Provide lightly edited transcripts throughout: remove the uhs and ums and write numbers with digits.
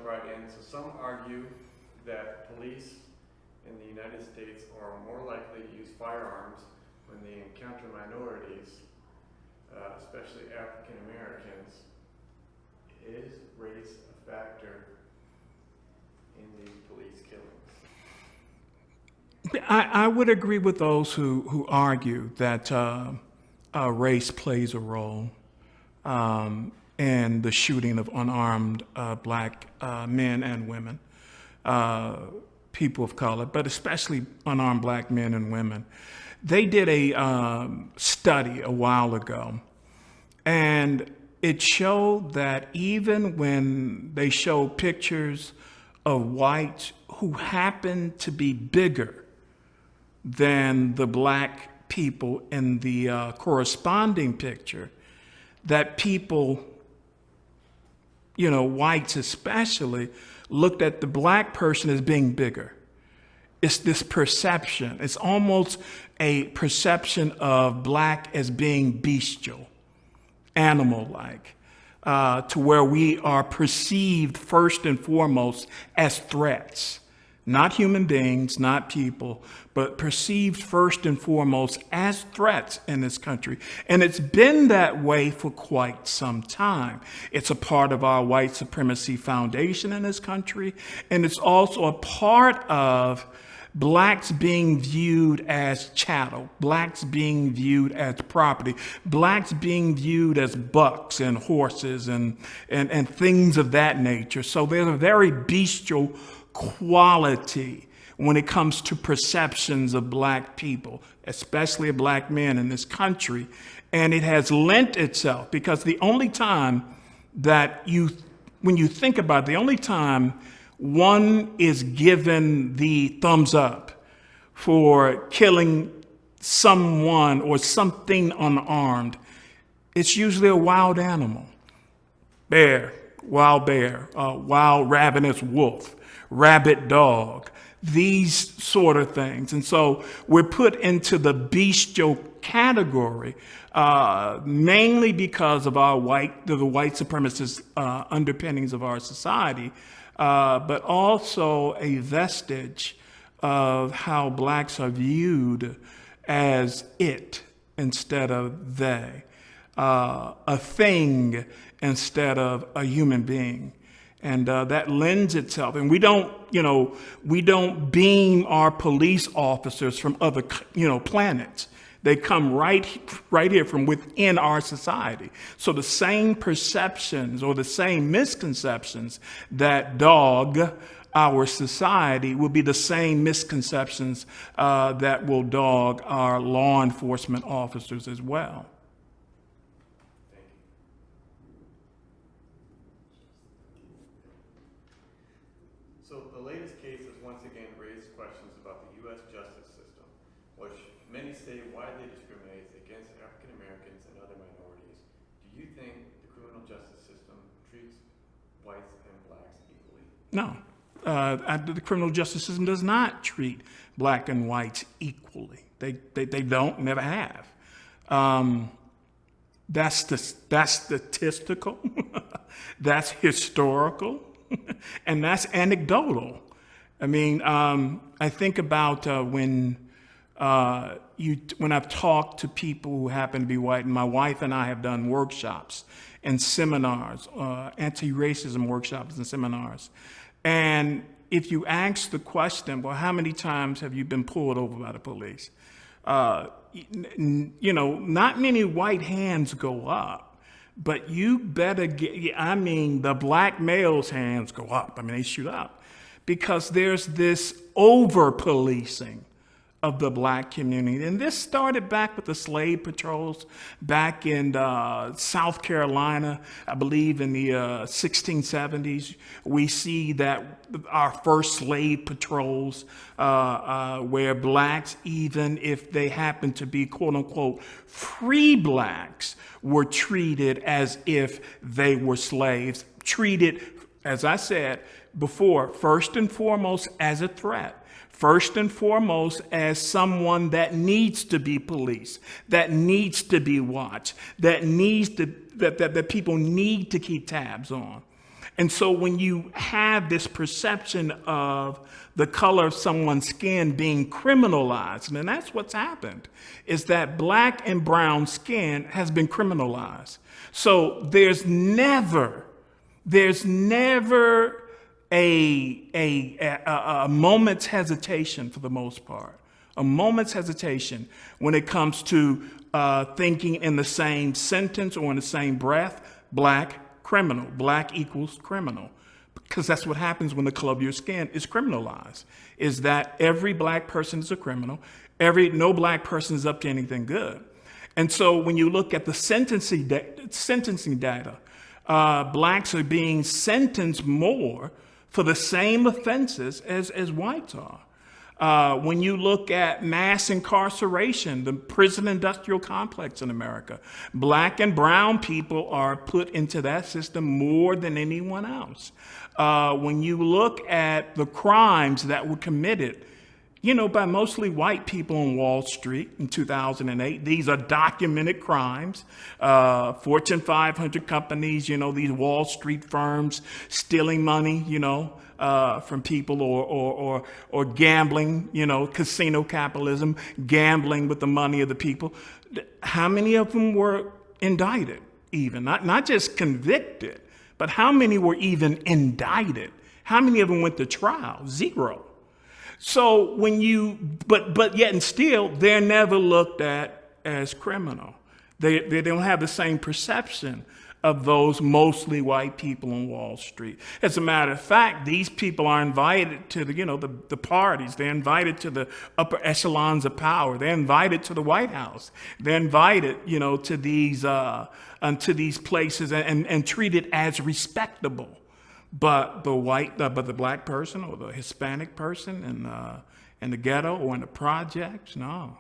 right in. So some argue that police in the United States are more likely to use firearms when they encounter minorities, especially African Americans. Is race a factor in these police killings? I would agree with those who argue that race plays a role in the shooting of unarmed black men and women, people of color, but especially unarmed black men and women. They did a study a while ago, and it showed that even when they showed pictures of whites who happened to be bigger than the black people in the corresponding picture, that people, whites especially, looked at the black person as being bigger. It's this perception. It's almost a perception of black as being bestial, animal-like, to where we are perceived first and foremost as threats. Not human beings, not people, but perceived first and foremost as threats in this country. And it's been that way for quite some time. It's a part of our white supremacy foundation in this country, and it's also a part of blacks being viewed as chattel, blacks being viewed as property, blacks being viewed as bucks and horses and things of that nature. So there's a very bestial quality when it comes to perceptions of black people, especially of black men in this country. And it has lent itself, because the only time that when you think about it, the only time one is given the thumbs up for killing someone or something unarmed, it's usually a wild animal. Bear, wild ravenous wolf, rabid dog, these sort of things. And so we're put into the bestial category, mainly because of the white supremacist underpinnings of our society, but also a vestige of how blacks are viewed as it instead of they, a thing instead of a human being. And that lends itself, and we don't beam our police officers from other, planets. They come right here from within our society. So the same perceptions or the same misconceptions that dog our society will be the same misconceptions that will dog our law enforcement officers as well. So the latest cases once again raised questions about the U.S. justice system, which many say widely discriminates against African Americans and other minorities. Do you think the criminal justice system treats whites and blacks equally? No. The criminal justice system does not treat black and whites equally. They don't, never have. That's statistical, that's historical, and that's anecdotal. I mean, I think about when I've talked to people who happen to be white, and my wife and I have done workshops and seminars, anti-racism workshops and seminars. And if you ask the question, well, how many times have you been pulled over by the police? Not many white hands go up, but you better the black males' hands go up. They shoot up, because there's this over-policing of the black community. And this started back with the slave patrols back in South Carolina, I believe in the 1670s. We see that our first slave patrols where blacks, even if they happen to be quote unquote free blacks, were treated as if they were slaves, treated, as I said before, first and foremost as a threat. First and foremost as someone that needs to be policed, that needs to be watched, that people need to keep tabs on. And so when you have this perception of the color of someone's skin being criminalized, and that's what's happened, is that black and brown skin has been criminalized. So there's never a moment's hesitation, for the most part, a moment's hesitation when it comes to thinking in the same sentence or in the same breath, black, criminal, black equals criminal. Because that's what happens when the color of your skin is criminalized, is that every black person is a criminal, no black person is up to anything good. And so when you look at the sentencing data, blacks are being sentenced more for the same offenses as whites are. When you look at mass incarceration, the prison industrial complex in America, black and brown people are put into that system more than anyone else. When you look at the crimes that were committed, by mostly white people on Wall Street in 2008, these are documented crimes. Fortune 500 companies, these Wall Street firms stealing money, from people or gambling, casino capitalism, gambling with the money of the people. How many of them were indicted even? Not just convicted, but how many were even indicted? How many of them went to trial? 0. So but yet and still, they're never looked at as criminal. They don't have the same perception of those mostly white people on Wall Street. As a matter of fact, these people are invited to the parties. They're invited to the upper echelons of power. They're invited to the White House. They're invited, to these places and treated as respectable. But the black person or the Hispanic person in the ghetto or in the projects, no.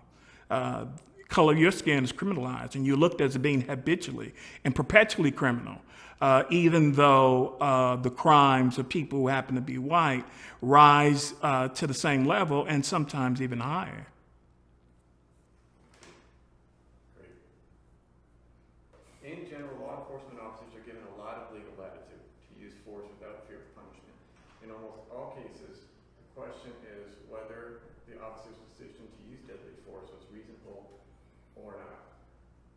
Color of your skin is criminalized, and you're looked at as being habitually and perpetually criminal, even though the crimes of people who happen to be white rise to the same level and sometimes even higher. In general, law enforcement officers are given a lot of legal latitude to use force without fear of punishment. In almost all cases, the question is whether the officer's decision to use deadly force was reasonable or not.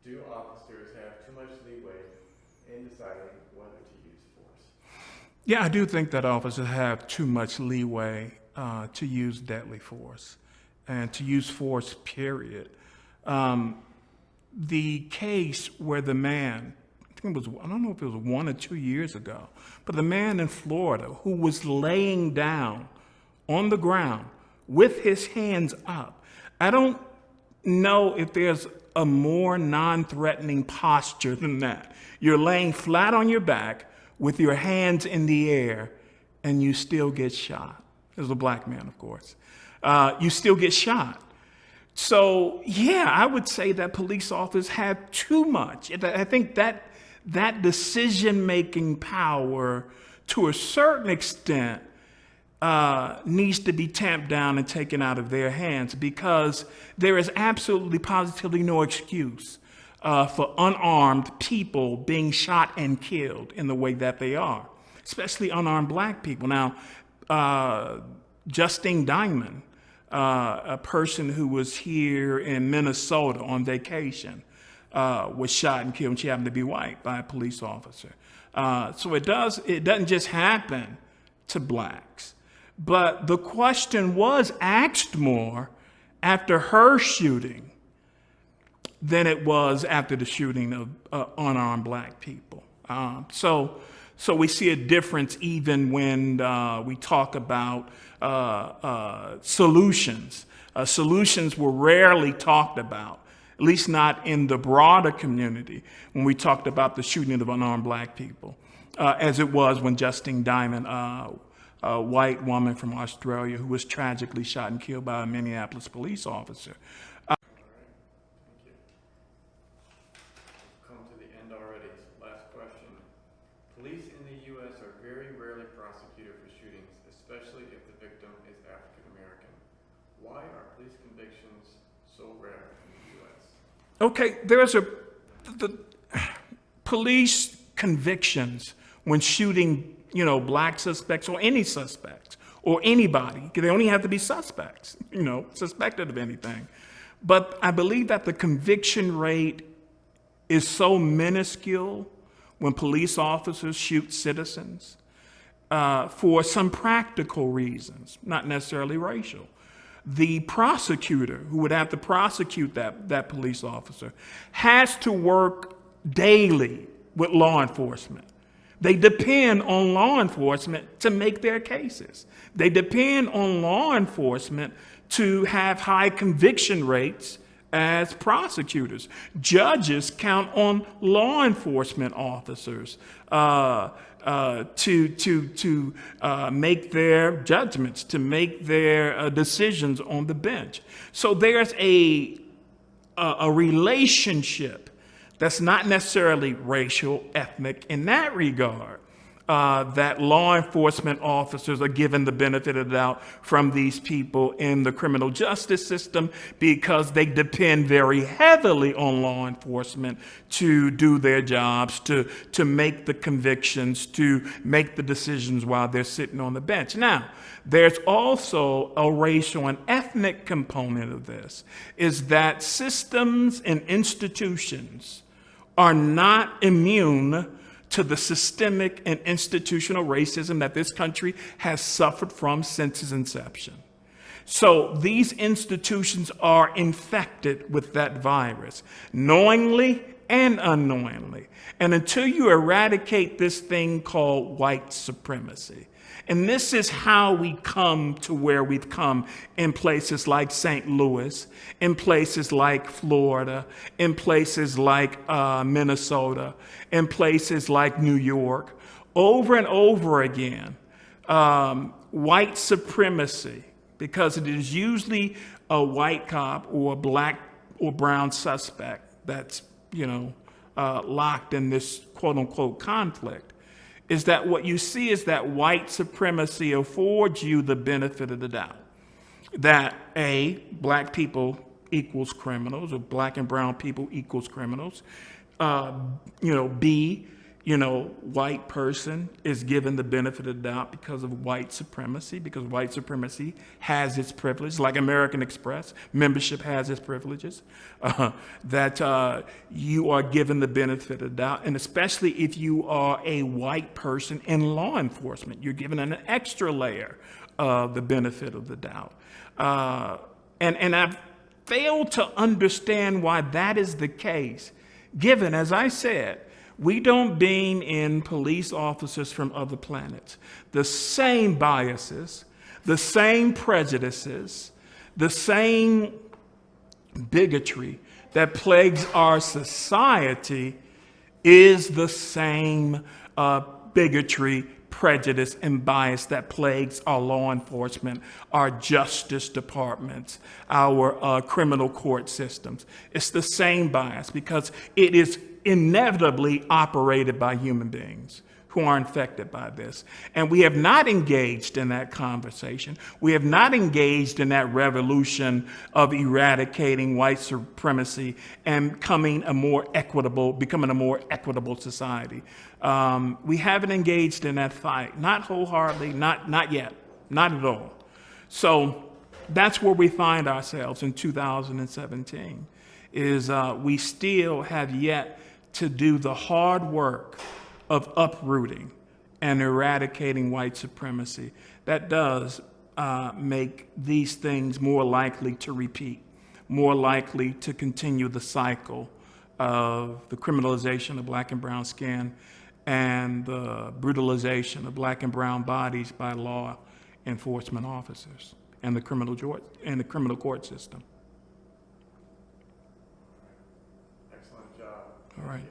Do officers have too much leeway in deciding whether to use force? Yeah, I do think that officers have too much leeway to use deadly force and to use force, period. The case where the man, I don't know if it was 1 or 2 years ago, but the man in Florida who was laying down on the ground with his hands up. I don't know if there's a more non-threatening posture than that. You're laying flat on your back with your hands in the air and you still get shot. This is a black man, of course. You still get shot. So, yeah, I would say that police officers have too much. I think that decision-making power, to a certain extent, needs to be tamped down and taken out of their hands, because there is absolutely, positively no excuse for unarmed people being shot and killed in the way that they are, especially unarmed black people. Now, Justine Diamond, a person who was here in Minnesota on vacation, was shot and killed, and she happened to be white, by a police officer. So it doesn't just happen to blacks. But the question was asked more after her shooting than it was after the shooting of unarmed black people. So we see a difference even when we talk about solutions. Solutions were rarely talked about, at least not in the broader community, when we talked about the shooting of unarmed black people, as it was when Justine Diamond, a white woman from Australia who was tragically shot and killed by a Minneapolis police officer. All right, thank you. Come to the end already. Last question. Police in the U.S. are very rarely prosecuted for shootings, especially if the victim is African American. Why are police convictions so rare in the U.S.? Okay, the police convictions when shooting black suspects or any suspects or anybody. They only have to be suspects, suspected of anything. But I believe that the conviction rate is so minuscule when police officers shoot citizens for some practical reasons, not necessarily racial. The prosecutor who would have to prosecute that police officer has to work daily with law enforcement. They depend on law enforcement to make their cases. They depend on law enforcement to have high conviction rates as prosecutors. Judges count on law enforcement officers to make their judgments, to make their decisions on the bench. So there's a relationship that's not necessarily racial, ethnic in that regard, that law enforcement officers are given the benefit of the doubt from these people in the criminal justice system because they depend very heavily on law enforcement to do their jobs, to make the convictions, to make the decisions while they're sitting on the bench. Now, there's also a racial and ethnic component of this, is that systems and institutions are not immune to the systemic and institutional racism that this country has suffered from since its inception. So these institutions are infected with that virus, knowingly and unknowingly. And until you eradicate this thing called white supremacy, and this is how we come to where we've come in places like St. Louis, in places like Florida, in places like Minnesota, in places like New York, over and over again, white supremacy, because it is usually a white cop or a black or brown suspect that's, locked in this quote unquote conflict, is that what you see is that white supremacy affords you the benefit of the doubt. That A, black people equals criminals, or black and brown people equals criminals. B, white person is given the benefit of the doubt because of white supremacy, because white supremacy has its privileges, like American Express, membership has its privileges, that you are given the benefit of the doubt, and especially if you are a white person in law enforcement, you're given an extra layer of the benefit of the doubt. And I've failed to understand why that is the case, given, as I said, we don't bring in police officers from other planets. The same biases, the same prejudices, the same bigotry that plagues our society is the same bigotry, prejudice, and bias that plagues our law enforcement, our justice departments, our criminal court systems. It's the same bias because it is inevitably operated by human beings who are infected by this. And we have not engaged in that conversation. We have not engaged in that revolution of eradicating white supremacy and becoming a more equitable society. We haven't engaged in that fight, not wholeheartedly, not yet, not at all. So that's where we find ourselves in 2017, is we still have yet to do the hard work of uprooting and eradicating white supremacy. That does make these things more likely to repeat, more likely to continue the cycle of the criminalization of black and brown skin and the brutalization of black and brown bodies by law enforcement officers and the criminal court system. Excellent job. All right.